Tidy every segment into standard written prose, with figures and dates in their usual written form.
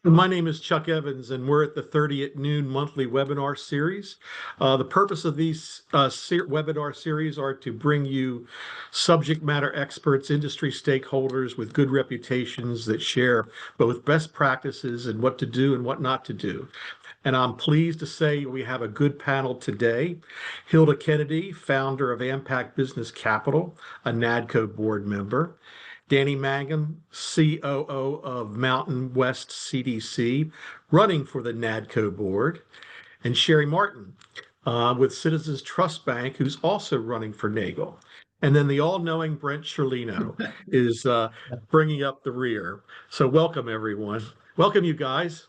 My name is Chuck Evans, and we're at the 30 at Noon monthly webinar series. The purpose of these webinar series are to bring you subject matter experts, industry stakeholders with good reputations that share both best practices and what to do and what not to do. And I'm pleased to say we have a good panel today. Hilda Kennedy, founder of Ampac Business Capital, a NADCO board member. Danny Mangum, COO of Mountain West CDC, running for the NADCO board, and Sherry Martin with Citizens Trust Bank, who's also running for NAGGL. And then the all-knowing Brent Sherlino is bringing up the rear. So welcome, everyone. Welcome, you guys.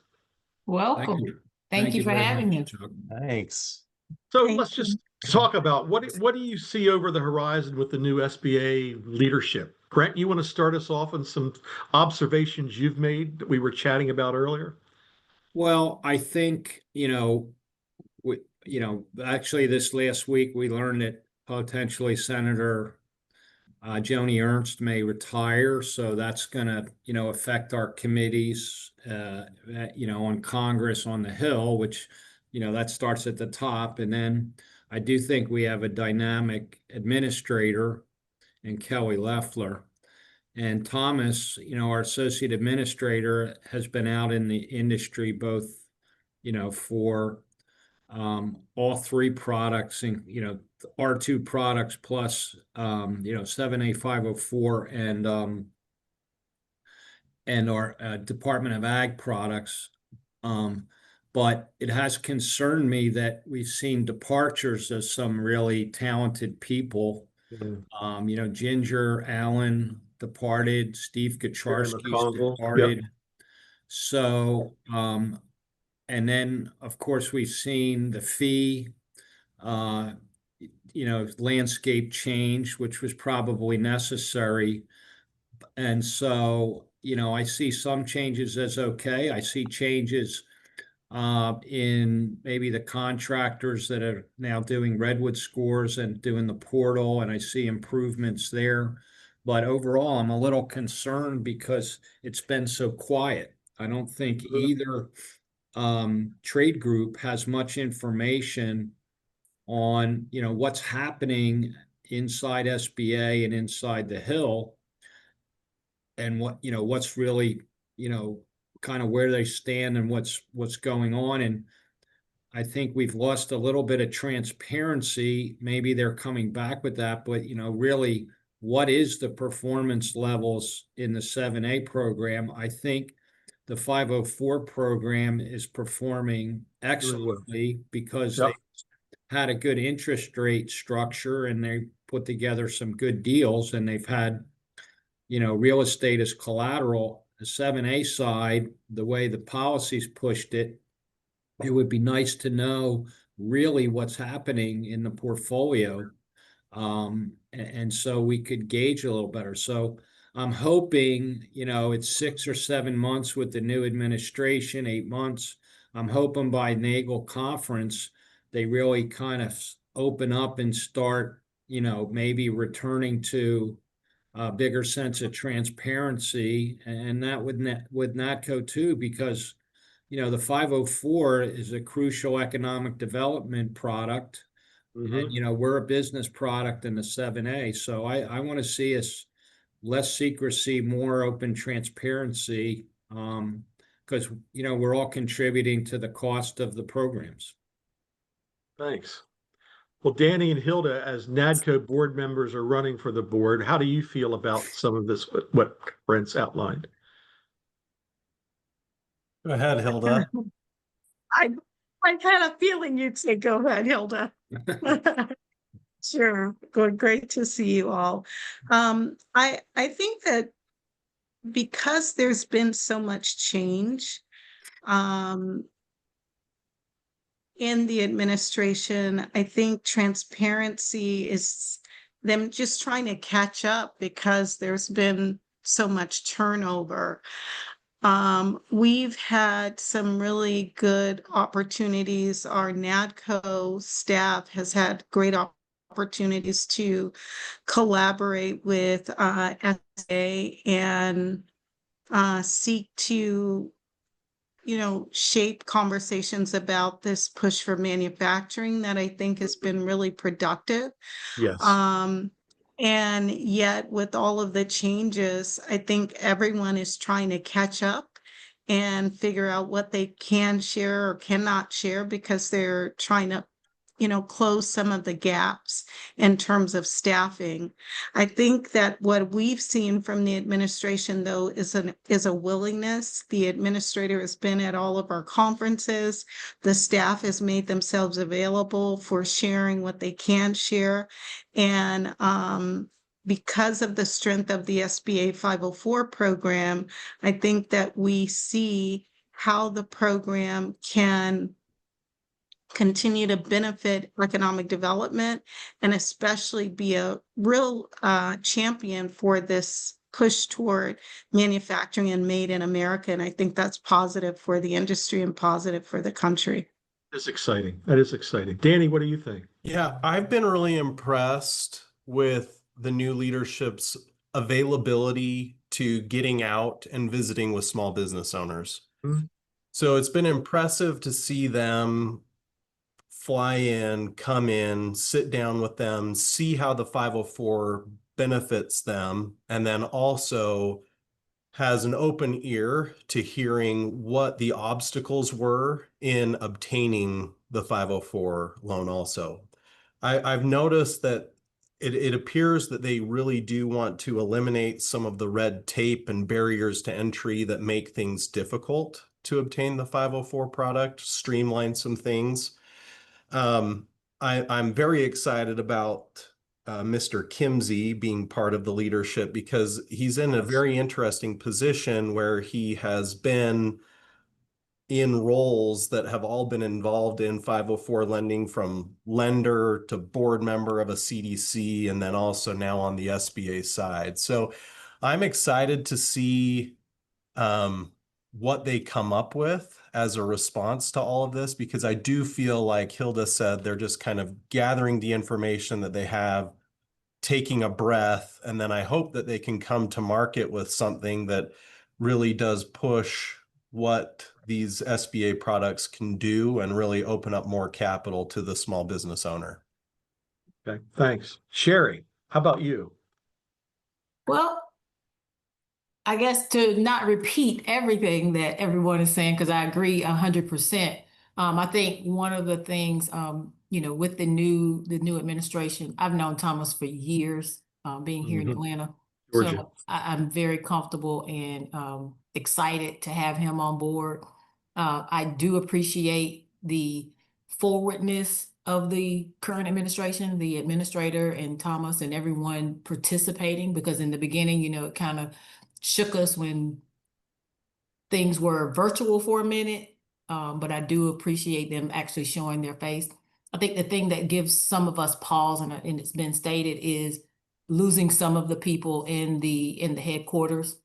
Welcome. Thank you for having me. Thanks. So let's just talk about what do you see over the horizon with the new SBA leadership? Brent, you want to start us off on some observations you've made that we were chatting about earlier? Well, I think, actually this last week we learned that potentially Senator Joni Ernst may retire. So that's going to, affect our committees, on Congress on the Hill, which, that starts at the top. And then I do think we have a dynamic administrator in Kelly Loeffler. And Thomas, our associate administrator, has been out in the industry both, for all three products and, R2 products plus, 7A 504 and our Department of Ag products. But it has concerned me that we've seen departures of some really talented people. Ginger Allen departed, Steve Kaczarski's departed. Yep. So, and then of course we've seen the fee, landscape change, which was probably necessary. And so, I see some changes as okay. I see changes in maybe the contractors that are now doing Redwood scores and doing the portal, and I see improvements there. But overall, I'm a little concerned because it's been so quiet. I don't think either trade group has much information on, what's happening inside SBA and inside the Hill, and what's really, kind of where they stand and what's going on. And I think we've lost a little bit of transparency. Maybe they're coming back with that, but really, what is the performance levels in the 7A program? I think the 504 program is performing excellently because they had a good interest rate structure and they put together some good deals, and they've had, real estate as collateral. The 7A side, the way the policies pushed it, it would be nice to know really what's happening in the portfolio. And so we could gauge a little better. So I'm hoping, it's 6 or 7 months with the new administration, 8 months. I'm hoping by NAGGL conference, they really kind of open up and start, maybe returning to a bigger sense of transparency, and that with NADCO too, because, the 504 is a crucial economic development product. And, we're a business product in the 7A. So I want to see us less secrecy, more open transparency, because, we're all contributing to the cost of the programs. Thanks. Well, Danny and Hilda, as NADCO board members, are running for the board. How do you feel about some of this, what Brent's outlined? Go ahead, Hilda. I had a feeling you'd say, go ahead, Hilda. Sure. Good. Great to see you all. I think that because there's been so much change in the administration, I think transparency is them just trying to catch up because there's been so much turnover. We've had some really good opportunities. Our NADCO staff has had great opportunities to collaborate with SBA and seek to shape conversations about this push for manufacturing that I think has been really productive. Yes. And yet with all of the changes, I think everyone is trying to catch up and figure out what they can share or cannot share because they're trying to, close some of the gaps in terms of staffing. I think that what we've seen from the administration, though, is a willingness. The administrator has been at all of our conferences. The staff has made themselves available for sharing what they can share. And because of the strength of the SBA 504 program, I think that we see how the program can continue to benefit economic development and especially be a real champion for this push toward manufacturing and made in America. And I think that's positive for the industry and positive for the country. It's exciting. That is exciting. Danny, what do you think? Yeah, I've been really impressed with the new leadership's availability to getting out and visiting with small business owners. Mhm. So it's been impressive to see them fly in, come in, sit down with them, see how the 504 benefits them, and then also has an open ear to hearing what the obstacles were in obtaining the 504 loan also. I've noticed that it appears that they really do want to eliminate some of the red tape and barriers to entry that make things difficult to obtain the 504 product, streamline some things. I'm very excited about Mr. Kimsey being part of the leadership because he's in a very interesting position where he has been in roles that have all been involved in 504 lending, from lender to board member of a CDC, and then also now on the SBA side. So I'm excited to see what they come up with as a response to all of this, because I do feel like Hilda said, they're just kind of gathering the information that they have, taking a breath, and then I hope that they can come to market with something that really does push what these SBA products can do and really open up more capital to the small business owner. Okay, thanks. Sherry, how about you? Well, I guess to not repeat everything that everyone is saying, because I agree 100%. I think one of the things, with the new administration, I've known Thomas for years, being here in Atlanta. Georgia. So I'm very comfortable and excited to have him on board. I do appreciate the forwardness of the current administration, the administrator and Thomas and everyone participating, because in the beginning, it kind of shook us when things were virtual for a minute. But I do appreciate them actually showing their face. I think the thing that gives some of us pause, and it's been stated, is losing some of the people in the headquarters.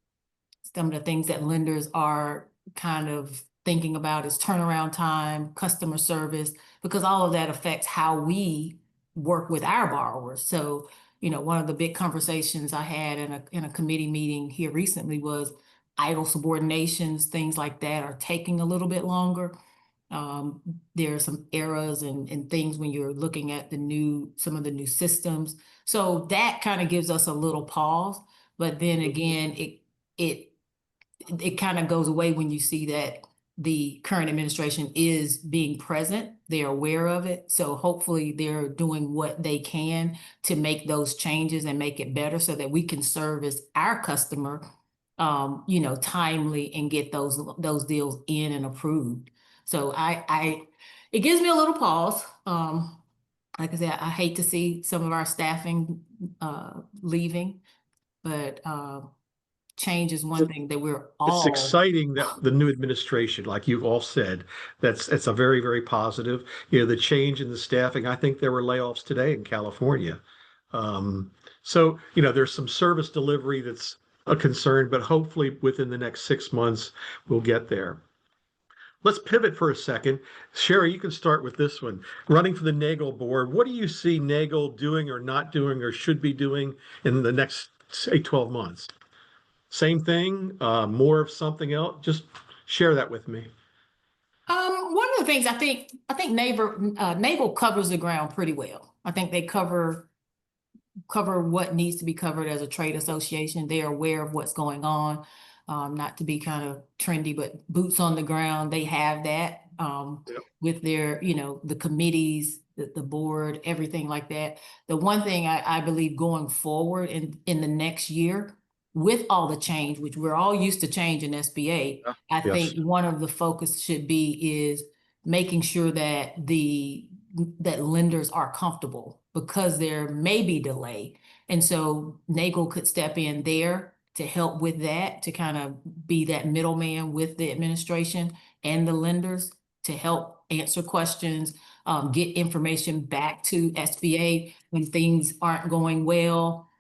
Some of the things that lenders are kind of thinking about is turnaround time, customer service, because all of that affects how we work with our borrowers. So, one of the big conversations I had in a committee meeting here recently was idle subordinations, things like that are taking a little bit longer. There are some errors and things when you're looking at some of the new systems. So that kind of gives us a little pause. But then again, it kind of goes away when you see that the current administration is being present. They're aware of it. So hopefully they're doing what they can to make those changes and make it better so that we can service our customer, timely and get those deals in and approved. So it gives me a little pause. Like I said, I hate to see some of our staffing leaving, but change is one thing that we're all. It's exciting that the new administration, like you've all said, it's a very, very positive. The change in the staffing. I think there were layoffs today in California. So there's some service delivery that's a concern, but hopefully within the next 6 months we'll get there. Let's pivot for a second. Sherry, you can start with this one. Running for the NAGGL board, what do you see NAGGL doing or not doing or should be doing in the next, say, 12 months? Same thing, more of something else? Just share that with me. the things I think NAGGL covers the ground pretty well. I think they cover what needs to be covered as a trade association. They are aware of what's going on. Not to be kind of trendy, but boots on the ground, they have that Yep. with their, the committees, the board, everything like that. The one thing I believe going forward in the next year, with all the change, which we're all used to change in SBA, Yeah. I Yes. think one of the focus should be is making sure that that lenders are comfortable, because there may be delay. And so NAGGL could step in there to help with that, to kind of be that middleman with the administration and the lenders to help answer questions, get information back to SBA when things aren't going well,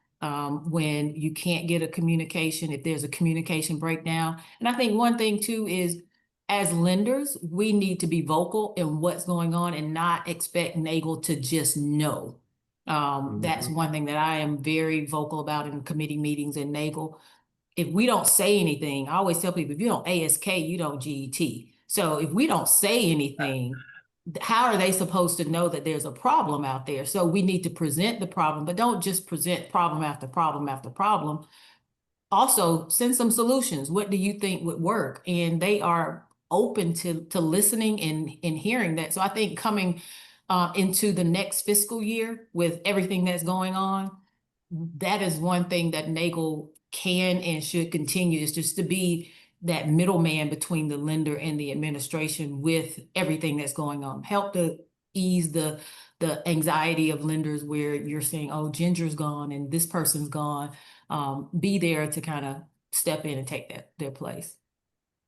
when you can't get a communication, if there's a communication breakdown. And I think one thing too is, as lenders, we need to be vocal in what's going on and not expect NAGGL to just know. That's one thing that I am very vocal about in committee meetings in NAGGL. If we don't say anything, I always tell people, if you don't ASK, you don't GET. So if we don't say anything, how are they supposed to know that there's a problem out there? So we need to present the problem, but don't just present problem after problem after problem. Also, send some solutions. What do you think would work? And they are open to listening and hearing that. So I think coming into the next fiscal year with everything that's going on, that is one thing that NAGGL can and should continue, is just to be that middleman between the lender and the administration with everything that's going on. Help to ease the anxiety of lenders where you're saying, oh, Ginger's gone and this person's gone. Be there to kind of step in and take their place.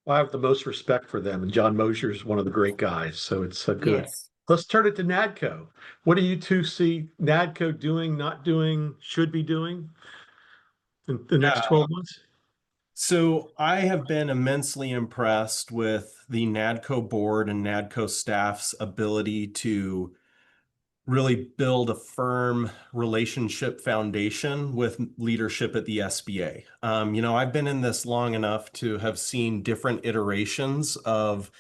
I have the most respect for them, and John Mosher is one of the great guys, so it's good. Yes. Let's turn it to NADCO. What do you two see NADCO doing, not doing, should be doing in the next 12 months? So I have been immensely impressed with the NADCO board and NADCO staff's ability to really build a firm relationship foundation with leadership at the SBA. I've been in this long enough to have seen different iterations of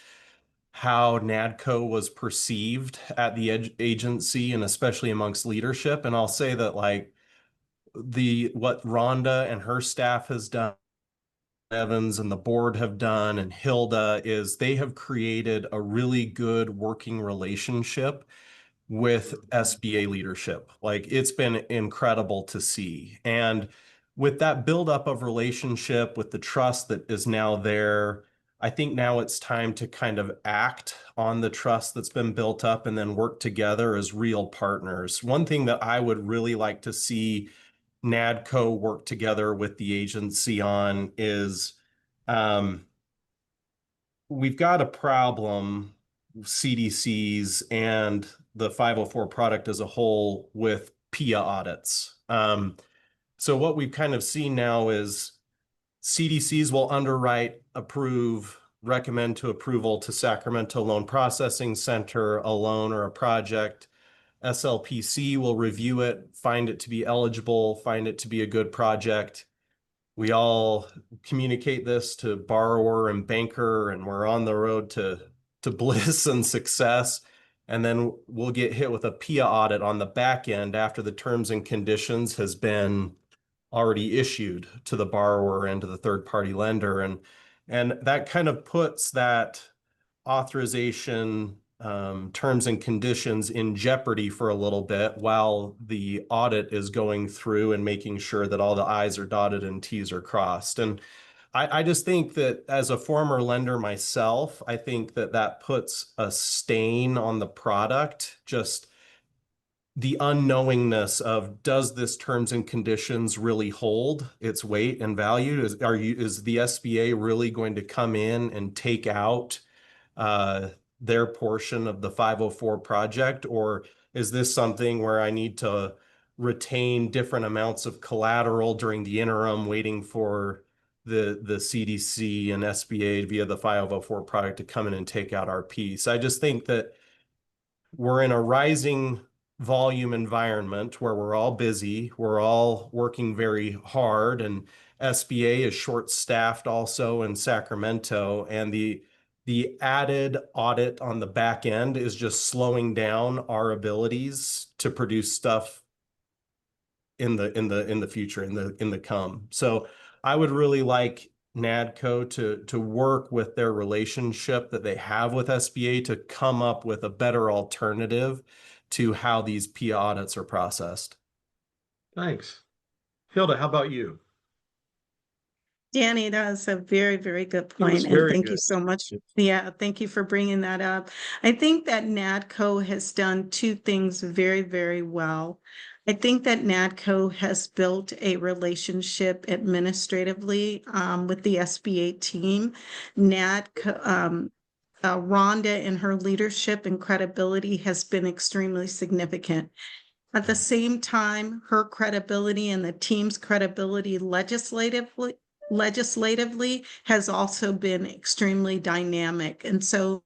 how NADCO was perceived at the agency, and especially amongst leadership. And I'll say that what Rhonda and her staff has done, Evans and the board have done, and Hilda, is they have created a really good working relationship with SBA leadership. It's been incredible to see. And with that buildup of relationship, with the trust that is now there, I think now it's time to kind of act on the trust that's been built up and then work together as real partners. One thing that I would really like to see NADCO work together with the agency on is we've got a problem, CDCs and the 504 product as a whole, with PIA audits. So what we've kind of seen now is CDCs will underwrite, approve, recommend to approval to Sacramento Loan Processing Center a loan or a project. SLPC will review it, find it to be eligible, find it to be a good project. We all communicate this to borrower and banker, and we're on the road to bliss and success. And then we'll get hit with a PIA audit on the back end after the terms and conditions has been already issued to the borrower and to the third party lender. And that kind of puts that authorization terms and conditions in jeopardy for a little bit while the audit is going through and making sure that all the I's are dotted and T's are crossed. And I just think that as a former lender myself, I think that puts a stain on the product, just the unknowingness of, does this terms and conditions really hold its weight and value? Is the SBA really going to come in and take out their portion of the 504 project? Or is this something where I need to retain different amounts of collateral during the interim, waiting for the CDC and SBA via the 504 product to come in and take out our piece? I just think that we're in a rising volume environment where we're all busy, we're all working very hard, and SBA is short-staffed also in Sacramento, and the the added audit on the back end is just slowing down our abilities to produce stuff in the future, in the come. So I would really like NADCO to work with their relationship that they have with SBA to come up with a better alternative to how these P audits are processed. Thanks. Hilda, how about you? Danny, that was a very, very good That was point, and very thank good. you so much. Yeah, thank you for bringing that up. I think that NADCO has done two things very, very well. I think that NADCO has built a relationship administratively with the SBA team. NADCO, Rhonda and her leadership and credibility has been extremely significant. At the same time, her credibility and the team's credibility legislatively has also been extremely dynamic. And so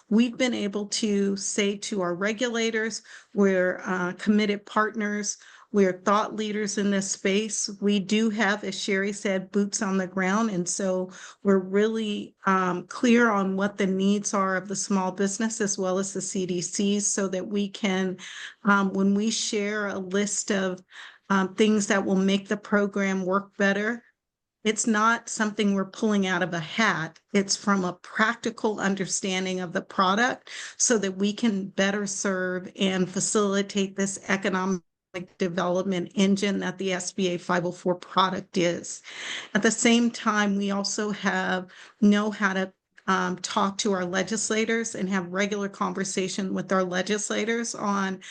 we've been able to say to our regulators, we're committed partners, we're thought leaders in this space. We do have, as Sherry said, boots on the ground. And so we're really clear on what the needs are of the small business as well as the CDCs, so that we can, when we share a list of things that will make the program work better, it's not something we're pulling out of a hat. It's from a practical understanding of the product so that we can better serve and facilitate this economic development engine that the SBA 504 product is. At the same time, we also know how to talk to our legislators and have regular conversation with our legislators on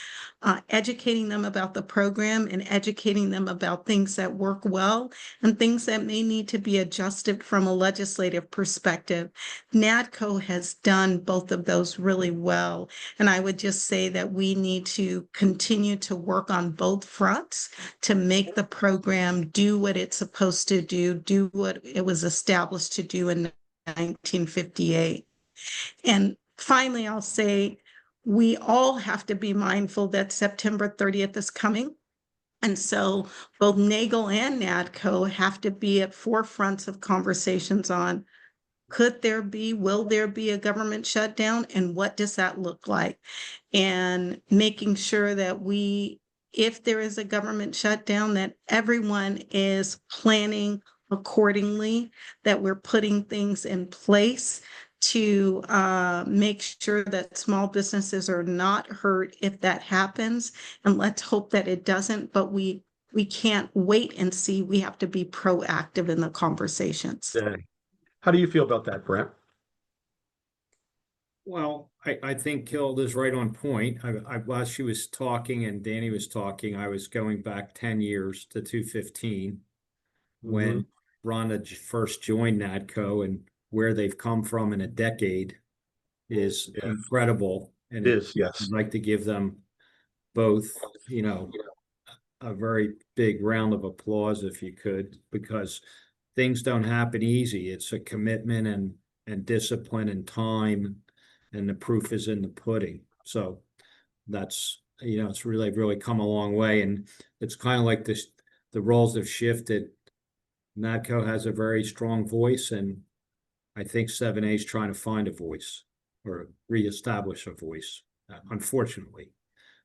educating them about the program and educating them about things that work well and things that may need to be adjusted from a legislative perspective. NADCO has done both of those really well. And I would just say that we need to continue to work on both fronts to make the program do what it's supposed to do what it was established to do in 1958. And finally, I'll say we all have to be mindful that September 30th is coming. And so both NAGGL and NADCO have to be at forefronts of conversations on will there be a government shutdown, and what does that look like? And making sure that if there is a government shutdown, that everyone is planning accordingly, that we're putting things in place to make sure that small businesses are not hurt if that happens. And let's hope that it doesn't, but we can't wait and see. We have to be proactive in the conversations. Yeah. How do you feel about that, Brent? Well, I think Hilda's right on point. While she was talking and Danny was talking, I was going back 10 years to 2015 when Rhonda first joined NADCO, and where they've come from in a decade is incredible. And It is, yes. I'd like to give them both, a very big round of applause if you could, because things don't happen easy. It's a commitment and discipline and time, and the proof is in the pudding. So that's, it's really come a long way. And it's kind of like this, the roles have shifted. NADCO has a very strong voice, and I think 7A is trying to find a voice or reestablish a voice, unfortunately.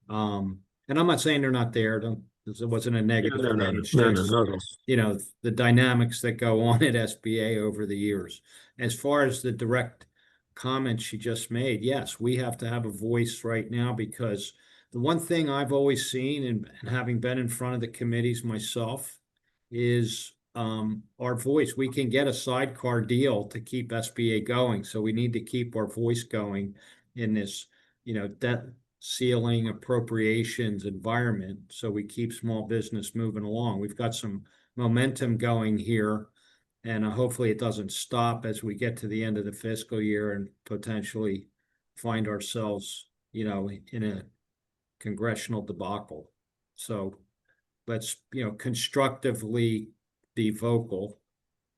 And I'm not saying they're not there. It wasn't a negative. No. The dynamics that go on at SBA over the years. As far as the direct comment she just made, yes, we have to have a voice right now, because the one thing I've always seen, and having been in front of the committees myself, is our voice. We can get a sidecar deal to keep SBA going. So we need to keep our voice going in this, debt ceiling appropriations environment, so we keep small business moving along. We've got some momentum going here, and hopefully it doesn't stop as we get to the end of the fiscal year and potentially find ourselves, in a congressional debacle. So let's, constructively be vocal.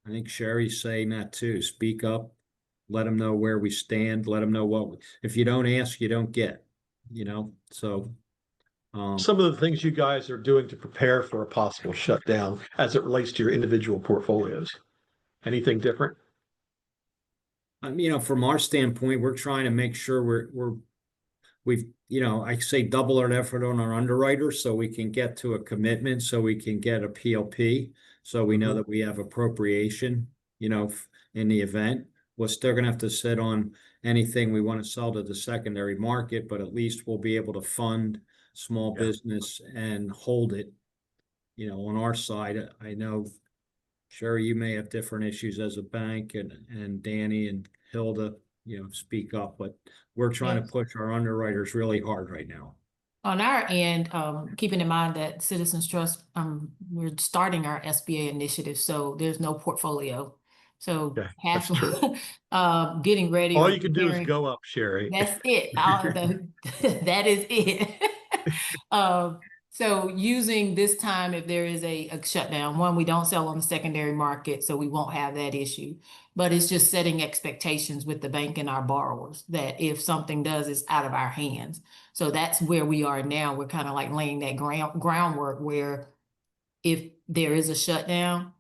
I think Sherry's saying that too. Speak up, let them know where we stand, let them know if you don't ask, you don't get. So some of the things you guys are doing to prepare for a possible shutdown as it relates to your individual portfolios. Anything different? You know, from our standpoint, we're trying to make sure we've, you know, I say double our effort on our underwriters so we can get to a commitment, so we can get a PLP, so we know Mhm. that we have appropriation, you know, in the event. We're still gonna have to sit on anything we want to sell to the secondary market, but at least we'll be able to fund small Yeah. business and hold it. You know, on our side, I know, Sherry, you may have different issues as a bank, and Danny and Hilda, you know, speak up, but we're trying to Yes. push our underwriters really hard right now. On our end, keeping in mind that Citizens Trust, we're starting our SBA initiative, so there's no portfolio. So Okay, half, that's true. getting ready All or you can do is preparing. go up, Sherry. That's it. That is it. So using this time, if there is a shutdown, one, we don't sell on the secondary market, so we won't have that issue. But it's just setting expectations with the bank and our borrowers that if something does, it's out of our hands. So that's where we are now. We're kind of like laying that groundwork where if there is a shutdown,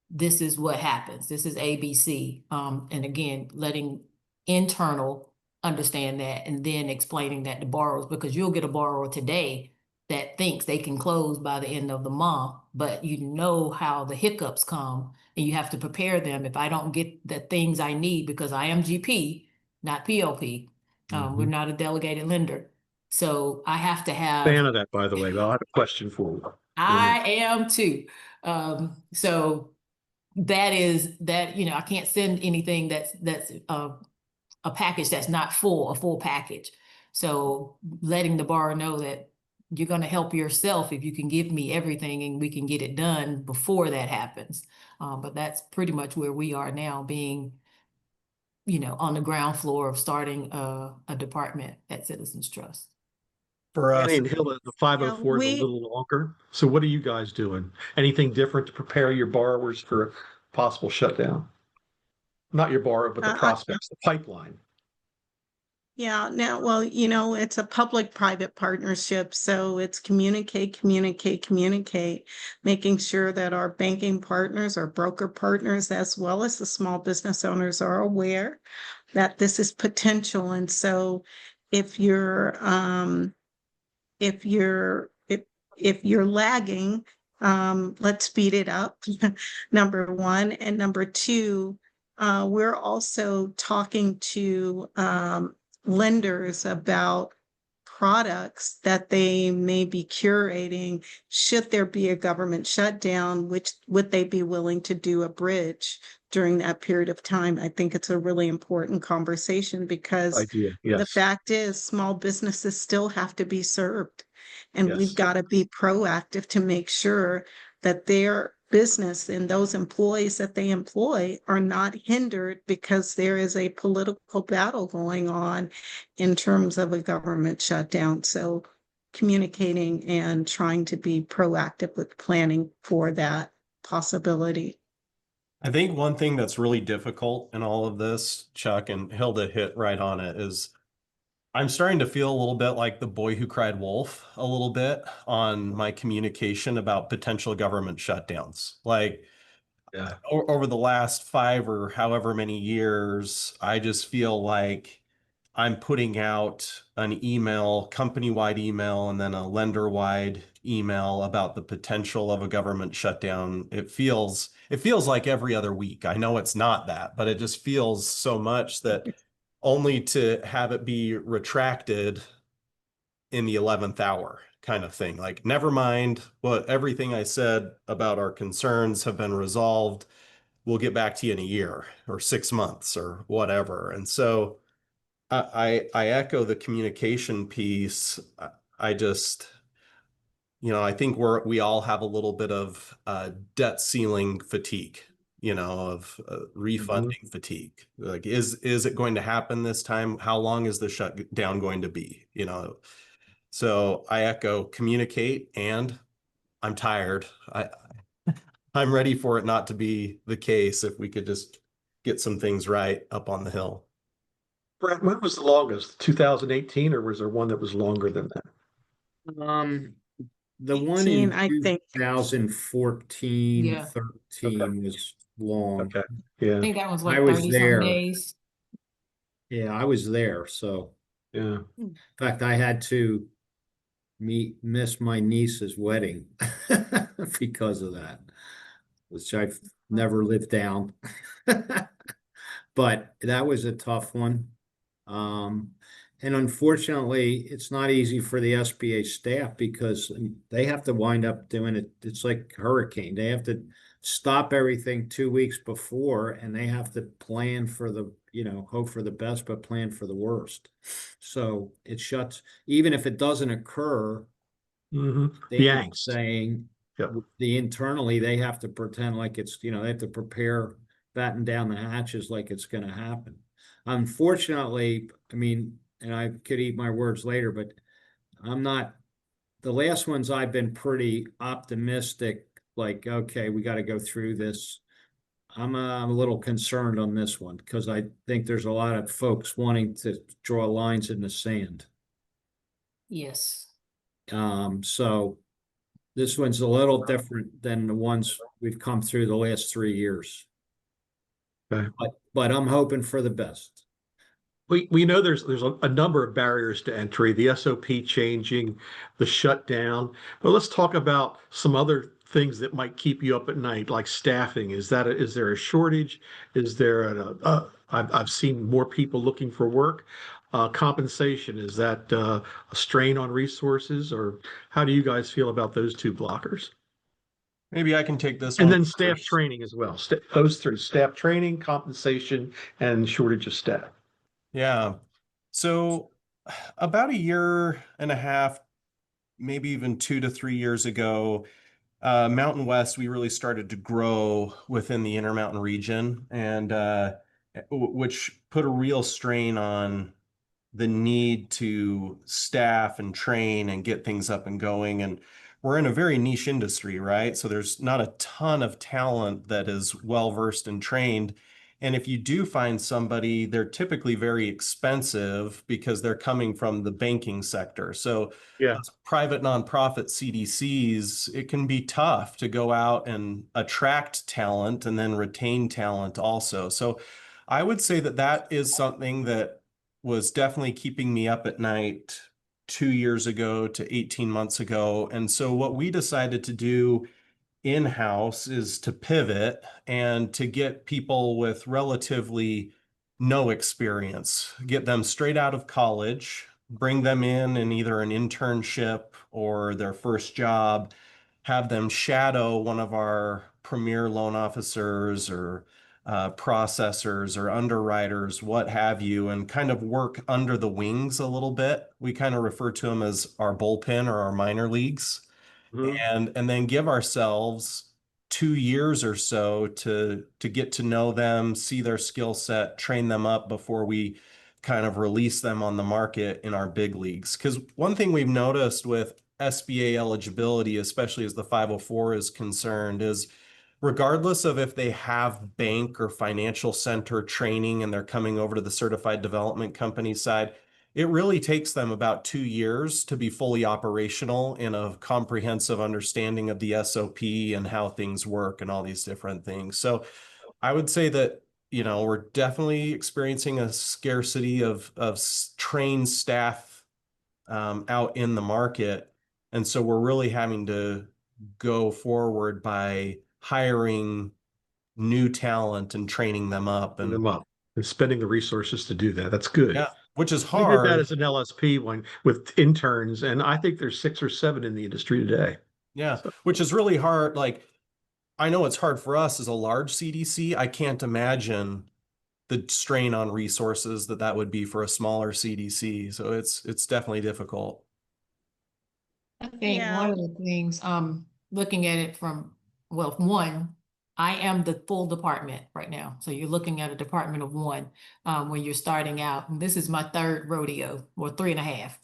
this is what happens. This is ABC. And again, letting internal understand that and then explaining that to borrowers, because you'll get a borrower today that thinks they can close by the end of the month, but you know how the hiccups come and you have to prepare them. If I don't get the things I need, because I am GP, not PLP, we're Mhm. not a delegated lender. So I have to have, Fan of that, by the way. Well, I have a question for you. I am too. So that is that, you know, I can't send anything that's a package that's not full, a full package. So letting the borrower know that you're going to help yourself if you can give me everything and we can get it done before that happens. But that's pretty much where we are now, being, you know, on the ground floor of starting a department at Citizens Trust. For us, Danny and Hilda, the Yeah, 504 is a we, little longer. So what are you guys doing? Anything different to prepare your borrowers for a possible shutdown? Not your borrower, but the uh, prospects, the pipeline. yeah, now, well, it's a public-private partnership, so it's communicate, communicate, communicate, making sure that our banking partners, our broker partners, as well as the small business owners are aware that this is potential. And so if you're, if you're, if you're lagging, let's speed it up, number one. And number two, we're also talking to, lenders about products that they may be curating. Should there be a government shutdown, which would they be willing to do a bridge during that period of time? I think it's a really important conversation because Idea. the Yes. fact is small businesses still have to be served. And we've Yes. got to be proactive to make sure that their business and those employees that they employ are not hindered because there is a political battle going on in terms of a government shutdown. So communicating and trying to be proactive with planning for that possibility. I think one thing that's really difficult in all of this, Chuck and Hilda hit right on it, is I'm starting to feel a little bit like the boy who cried wolf a little bit on my communication about potential government shutdowns. Like Yeah. over the last 5 or however many years, I just feel like I'm putting out an email, company-wide email, and then a lender-wide email about the potential of a government shutdown. It feels like every other week. I know it's not that, but it just feels so much that only to have it be retracted in the 11th hour kind of thing. Like, never mind what everything I said about our concerns have been resolved. We'll get back to you in a year or 6 months or whatever. And so I echo the communication piece. I just, I think we all have a little bit of debt ceiling fatigue, of refunding fatigue. Like, is it going to happen this time? How long is the shutdown going to be? So I echo communicate, and I'm tired. I'm ready for it not to be the case if we could just get some things right up on the hill. Brad, when was the longest? 2018, or was there one that was longer than that? The one 18, in I think. 2014, Yeah. 13 was long. Okay. I Yeah. think that was I what, was 30 some there. days. Yeah, I was there. So Yeah. in fact, I had to miss my niece's wedding because of that, which I've never lived down. But that was a tough one. Um, and unfortunately, it's not easy for the SBA staff because they have to wind up doing it. It's like hurricane. They have to stop everything 2 weeks before, and they have to plan for the, hope for the best, but plan for the worst. So it shuts, even if it doesn't occur, The David's angst. saying Yep. internally, they have to pretend like it's, they have to prepare, batten down the hatches like it's going to happen. Unfortunately, I mean, and I could eat my words later, but I'm not, the last ones I've been pretty optimistic, like, okay, we got to go through this. I'm a little concerned on this one because I think there's a lot of folks wanting to draw lines in the sand. Yes. So this one's a little different than the ones we've come through the last 3 years. Okay. But I'm hoping for the best. We know there's a number of barriers to entry, the SOP changing, the shutdown. But let's talk about some other things that might keep you up at night, like staffing. Is there a shortage? Is there I've seen more people looking for work. Compensation, is that a strain on resources, or how do you guys feel about those two blockers? Maybe I can take this And one then staff first. training as well. Those three: staff training, compensation, and shortage of staff. Yeah. So about a year and a half, maybe even 2 to 3 years ago, Mountain West, we really started to grow within the Intermountain region, and which put a real strain on the need to staff and train and get things up and going. And we're in a very niche industry, right? So there's not a ton of talent that is well versed and trained. And if you do find somebody, they're typically very expensive because they're coming from the banking sector. So Yeah. as private nonprofit CDCs, it can be tough to go out and attract talent and then retain talent also. So I would say that that is something that was definitely keeping me up at night 2 years ago to 18 months ago. And so what we decided to do in-house is to pivot and to get people with relatively no experience, get them straight out of college, bring them in either an internship or their first job, have them shadow one of our premier loan officers or processors or underwriters, what have you, and kind of work under the wings a little bit. We kind of refer to them as our bullpen or our minor leagues, Mhm. and then give ourselves 2 years or so to get to know them, see their skill set, train them up before we kind of release them on the market in our big leagues. Because one thing we've noticed with SBA eligibility, especially as the 504 is concerned, is regardless of if they have bank or financial center training and they're coming over to the certified development company side, it really takes them about 2 years to be fully operational in a comprehensive understanding of the SOP and how things work and all these different things. So I would say that, we're definitely experiencing a scarcity of trained staff out in the market. And so we're really having to go forward by hiring new talent and training them up. Bring And them up and spending the resources to do that. That's good. yeah, which is We did that hard. as an LSP one with interns, and I think there's 6 or 7 in the industry today. Yeah, So, which is really hard. Like, I know it's hard for us as a large CDC. I can't imagine the strain on resources that would be for a smaller CDC. So it's definitely difficult. I think Yeah. one of the things, looking at it from, well, one, I am the full department right now. So you're looking at a department of one, when you're starting out. And this is my third rodeo, or 3.5.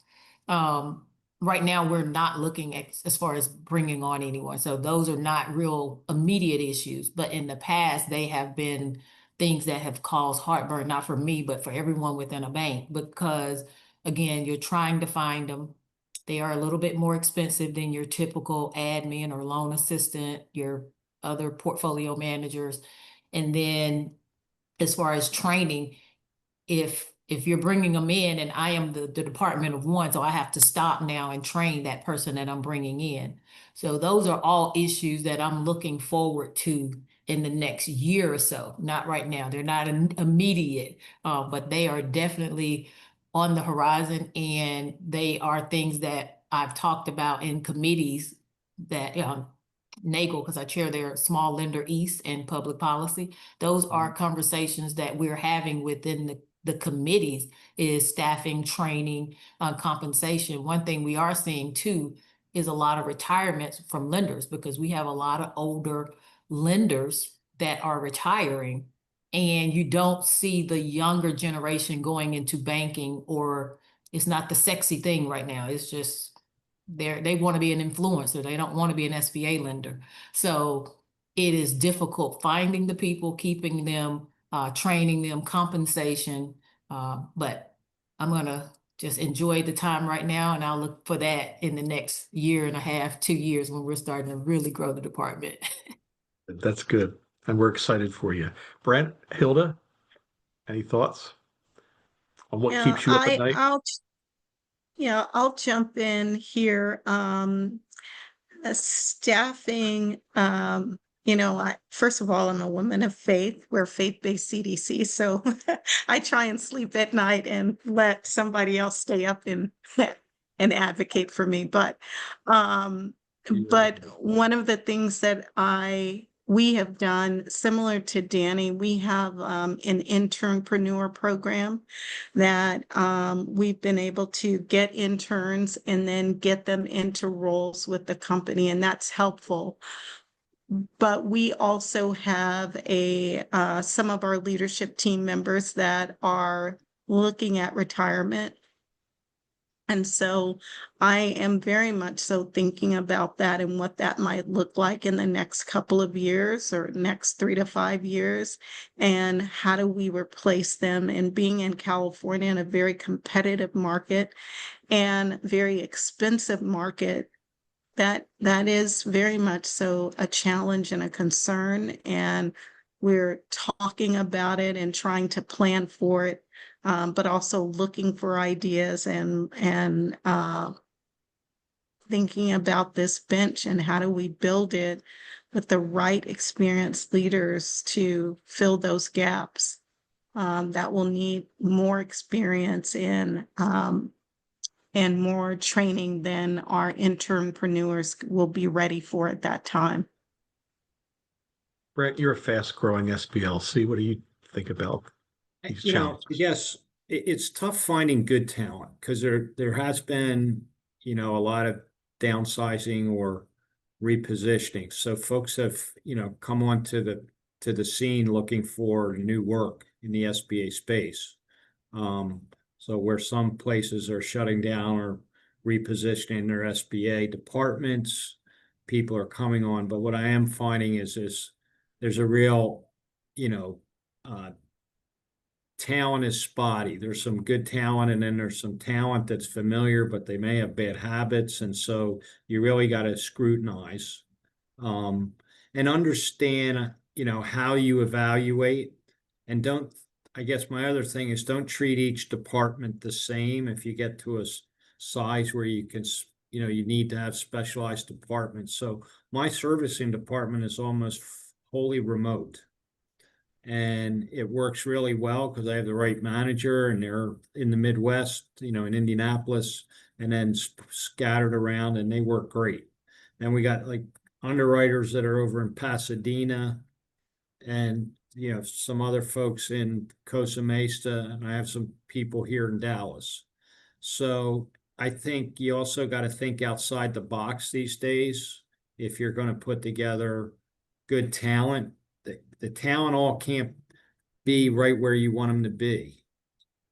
Right now, we're not looking at as far as bringing on anyone. So those are not real immediate issues. But in the past, they have been things that have caused heartburn, not for me, but for everyone within a bank. Because again, you're trying to find them. They are a little bit more expensive than your typical admin or loan assistant, your other portfolio managers. And then as far as training, if if you're bringing them in and I am the department of one, so I have to stop now and train that person that I'm bringing in. So those are all issues that I'm looking forward to in the next year or so. Not right now. They're not immediate, but they are definitely on the horizon, and they are things that I've talked about in committees that NAGGL, because I chair their Small Lender East and Public Policy. Those are conversations that we're having within the committees, is staffing, training, compensation. One thing we are seeing too is a lot of retirements from lenders, because we have a lot of older lenders that are retiring, and you don't see the younger generation going into banking, or it's not the sexy thing right now. It's just they want to be an influencer. They don't want to be an SBA lender. So it is difficult finding the people, keeping them, training them, compensation. But I'm gonna just enjoy the time right now, and I'll look for that in the next year and a half, 2 years, when we're starting to really grow the department. That's good. And we're excited for you. Brent, Hilda, any thoughts on what Yeah, keeps you up at night? I'll jump in here. Staffing, first of all, I'm a woman of faith. We're faith-based CDC, so I try and sleep at night and let somebody else stay up and and advocate for me. But one of the things that we have done, similar to Danny, we have an internpreneur program that we've been able to get interns and then get them into roles with the company, and that's helpful. But we also have some of our leadership team members that are looking at retirement. And so I am very much so thinking about that and what that might look like in the next couple of years or next 3 to 5 years. And how do we replace them? And being in California, in a very competitive market and very expensive market, that is very much so a challenge and a concern. And we're talking about it and trying to plan for it, but also looking for ideas and thinking about this bench and how do we build it with the right experienced leaders to fill those gaps that will need more experience in and more training than our internpreneurs will be ready for at that time. Brent, you're a fast-growing SBLC. What do you think about these challenges? I guess it's tough finding good talent, because there has been, a lot of downsizing or repositioning. So folks have, come onto the scene looking for new work in the SBA space. So where some places are shutting down or repositioning their SBA departments, people are coming on. But what I am finding is there's a real, talent is spotty. There's some good talent, and then there's some talent that's familiar, but they may have bad habits. And so you really got to scrutinize and understand, how you evaluate, and I guess my other thing is, don't treat each department the same. If you get to a size where you can, you need to have specialized departments. So my servicing department is almost wholly remote. And it works really well because I have the right manager, and they're in the Midwest, in Indianapolis, and then scattered around, and they work great. Then we got like underwriters that are over in Pasadena, and some other folks in Costa Mesa, and I have some people here in Dallas. So I think you also got to think outside the box these days if you're going to put together good talent. The talent all can't be right where you want them to be,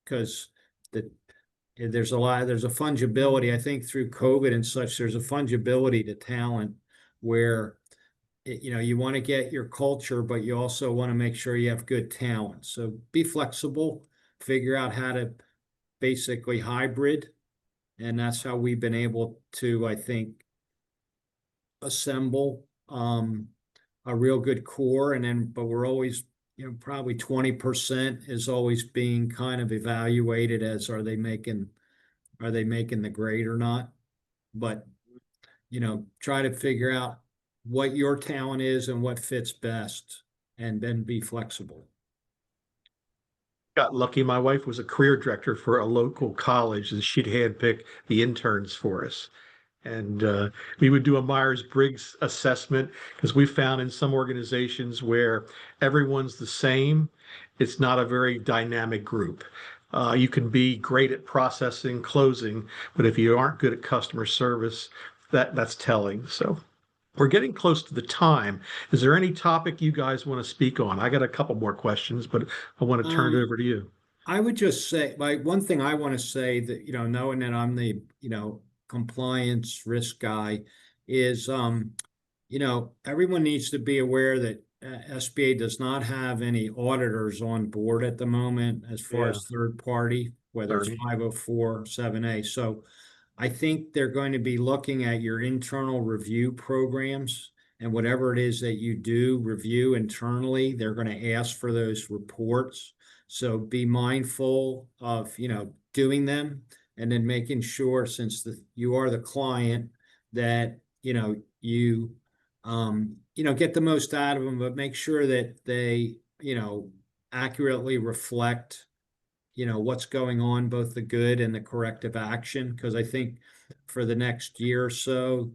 because there's a fungibility. I think through COVID and such, there's a fungibility to talent where you want to get your culture, but you also want to make sure you have good talent. So be flexible, figure out how to basically hybrid. And that's how we've been able to, I think, assemble a real good core. But we're always probably 20% is always being kind of evaluated as are they making the grade or not? But, try to figure out what your talent is and what fits best, and then be flexible. Got lucky. My wife was a career director for a local college, and she'd handpick the interns for us. And we would do a Myers-Briggs assessment because we found in some organizations where everyone's the same, it's not a very dynamic group. You can be great at processing, closing, but if you aren't good at customer service, that's telling. So we're getting close to the time. Is there any topic you guys want to speak on? I got a couple more questions, but I want to turn it over to you. I would just say, like, one thing I want to say that, knowing that I'm the, compliance risk guy is, everyone needs to be aware that SBA does not have any auditors on board at the moment as far Yeah. as third party, whether it's 504, 7A. So I think they're going to be looking at your internal review programs, and whatever it is that you do review internally, they're going to ask for those reports. So be mindful of, doing them, and then making sure, since you are the client, that, you get the most out of them, but make sure that they, accurately reflect, what's going on, both the good and the corrective action. Because I think for the next year or so,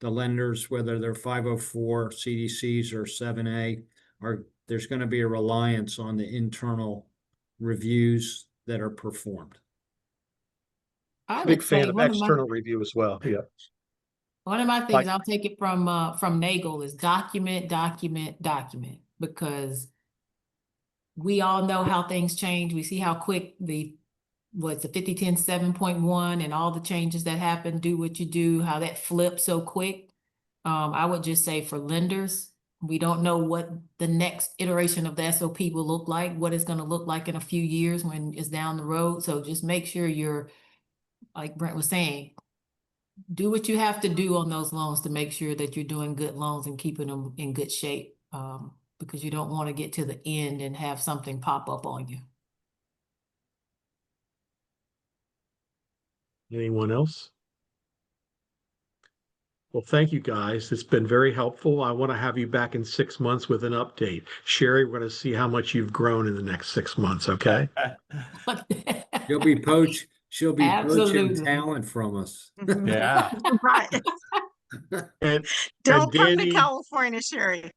the lenders, whether they're 504 CDCs or 7A, there's going to be a reliance on the internal reviews that are performed. I Big would fan say of external review as well. Yeah. one of my things, I'll take it from NAGGL, is document, because we all know how things change. We see how quick the 5010 7.1 and all the changes that happen, do what you do, how that flips so quick. I would just say for lenders, we don't know what the next iteration of the SOP will look like, what it's going to look like in a few years when it's down the road. So just make sure you're, like Brent was saying, do what you have to do on those loans to make sure that you're doing good loans and keeping them in good shape, because you don't want to get to the end and have something pop up on you. Anyone else? Well, thank you guys. It's been very helpful. I want to have you back in 6 months with an update. Sherry, we're going to see how much you've grown in the next 6 months. Okay. She'll be poaching Absolutely. talent from us. Yeah. Right. And Don't come to Danny, California, Sherry.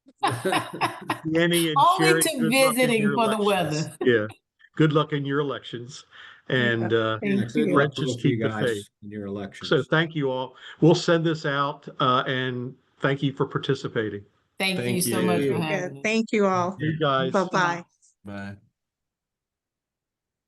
Danny and Only Sherry, to good luck in visiting your for the elections. weather. Yeah. Good luck in your elections. And Thank Good you. luck Brent, just with you keep the guys faith. in your elections. So thank you all. We'll send this out and thank you for participating. Thank you Thank so much for you. Yeah, having us. thank you all. You guys. Bye-bye. Bye.